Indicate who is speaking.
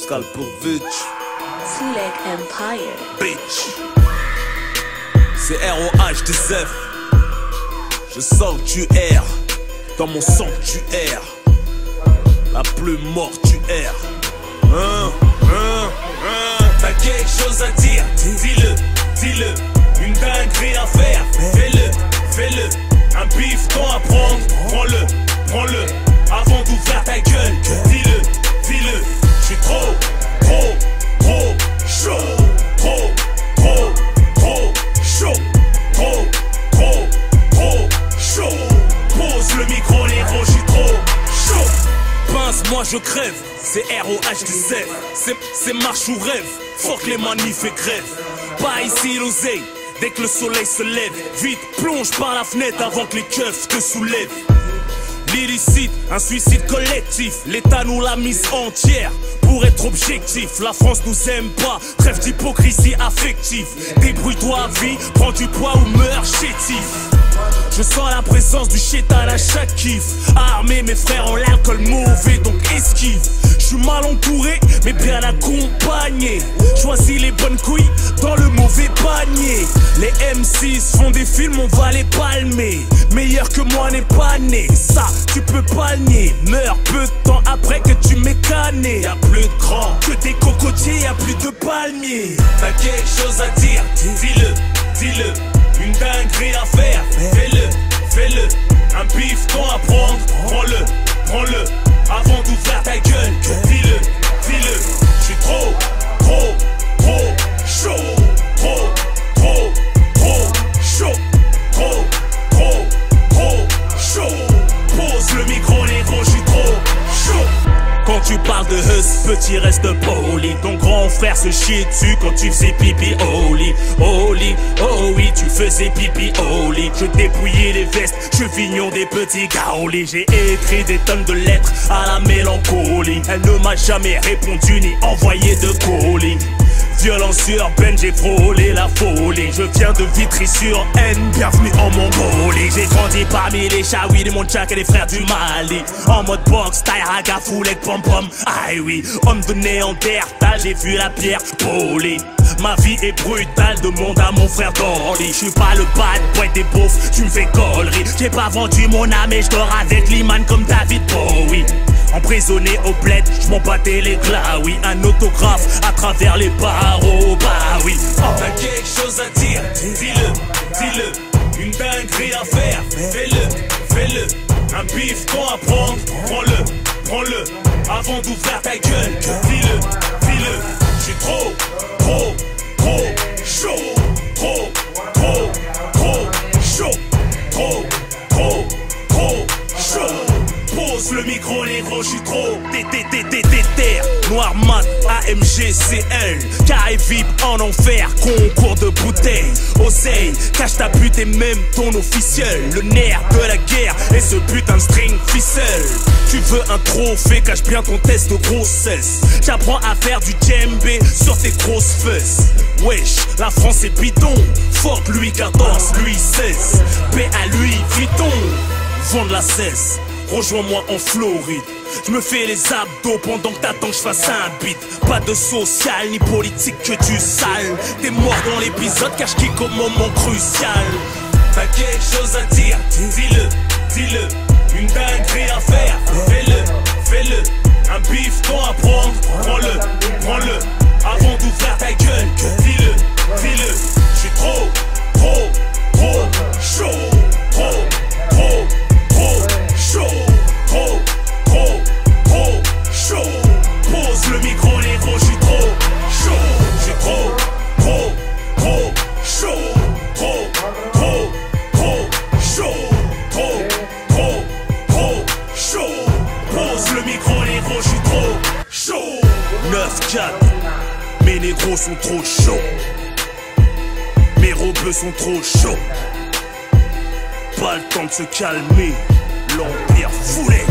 Speaker 1: Skalpovic,
Speaker 2: Suleg Empire.
Speaker 1: bitch. C'est ROH des F. Je sens que tu erres. Dans mon sang que tu erres. La plus mortuaire. T'as quelque chose à dire, dis-le, dis-le. Une dinguerie à faire, fais-le, fais-le. Un bifton à prendre, prends-le, prends-le. Avant d'ouvrir ta gueule, dis-le, dis-le. J'suis trop chaud. Trop chaud. Trop chaud. Pose le micro, négro, j'suis trop chaud. Pince, moi je crève, c'est ROH du Z. C'est marche ou rêve, fuck les manifs et grève. Pas ici l'oseille, dès que le soleil se lève. Vite, plonge par la fenêtre avant que les keufs te soulèvent. L'illicite, un suicide collectif. L'État nous l'a mise entière. Pour être objectif, la France nous aime pas. Trêve d'hypocrisie affective. Débrouille-toi vie, prends du poids ou meurs chétif. Je sens la présence du chétan à chaque kiff. Armé, mes frères ont l'alcool mauvais, donc esquive. Je suis mal entouré, mais bien accompagné. Choisis les bonnes couilles dans le mauvais panier. Les M6 font des films, on va les palmer. Meilleur que moi n'est pas né, ça tu peux pas le nier. Meurs peu de temps après que tu m'aies canné. Y'a plus de grands que des cocotiers, y'a plus de palmiers. T'as quelque chose à dire, dis-le, dis-le. Une dinguerie à faire, fais-le, fais-le. Un bifton à prendre, prends-le, prends-le. Avant d'ouvrir ta gueule, dis-le, dis-le. J'suis trop chaud. Trop chaud. Trop chaud. Pose le micro, négro, j'suis trop chaud. Quand tu parles de Hus, petit reste poli. Ton grand frère se chie dessus quand tu faisais pipi au lit. Oh oui, tu faisais pipi au lit. Je dépouillais les vestes, je vignon des petits gaolis. J'ai écrit des tonnes de lettres à la mélancolie. Elle ne m'a jamais répondu ni envoyé de colis. Violence urbaine, j'ai frôlé la folie. Je viens de Vitry-sur-Aisne, bienvenue en Mongolie. J'ai grandi parmi les Chaouis, les Montchak et les frères du Mali. En mode box, taille, raga, foulette, pom-pom. Aïe oui, homme de Néandertal, j'ai vu la pierre polie. Ma vie est brutale, demande à mon frère Dorly. J'suis pas le bad boy des beaufs, tu me fais collerie. J'ai pas vendu mon âme et j'dors avec l'imam comme David Bowie. Emprisonné au bled, j'm'en battais les glaouis. Un autographe à travers les barreaux, bah oui. T'as quelque chose à dire, dis-le, dis-le. Une dinguerie à faire, fais-le, fais-le. Un bifton à prendre, prends-le, prends-le. Avant d'ouvrir ta gueule, dis-le, dis-le. J'suis trop chaud. Trop chaud. Trop chaud. Pose le micro, négro, j'suis trop déter. Noir mat, AMG, CL. Carré VIP en enfer, concours de bouteilles. Oseille, cache ta pute et même ton officiel. Le nerf de la guerre et ce putain de string ficelle. Tu veux un trophée, cache bien ton test de grossesse. J'apprends à faire du djembé sur tes grosses fesses. Wesh, la France est bidon. Fuck Louis XIV, Louis XVI. Paix à Louis Vuitton. Vendre la cesse. Rejoins-moi en Floride. Je me fais les abdos pendant que t'attends que je fasse un beat. Pas de social ni politique que du sale. T'es mort dans l'épisode car je kick au moment crucial. T'as quelque chose à dire, dis-le, dis-le. Une dinguerie à faire, fais-le, fais-le. Un bifton à prendre, prends-le, prends-le. Avant d'ouvrir ta gueule, dis-le, dis-le. J'suis trop chaud. Chaud. Pose le micro, négro, j'suis trop chaud. J'suis trop chaud. Chaud. Pose le micro, négro, j'suis trop chaud. 9-4, mes négros sont trop chauds. Mes rebeux sont trop chauds. Pas le temps de se calmer, l'empire foulé.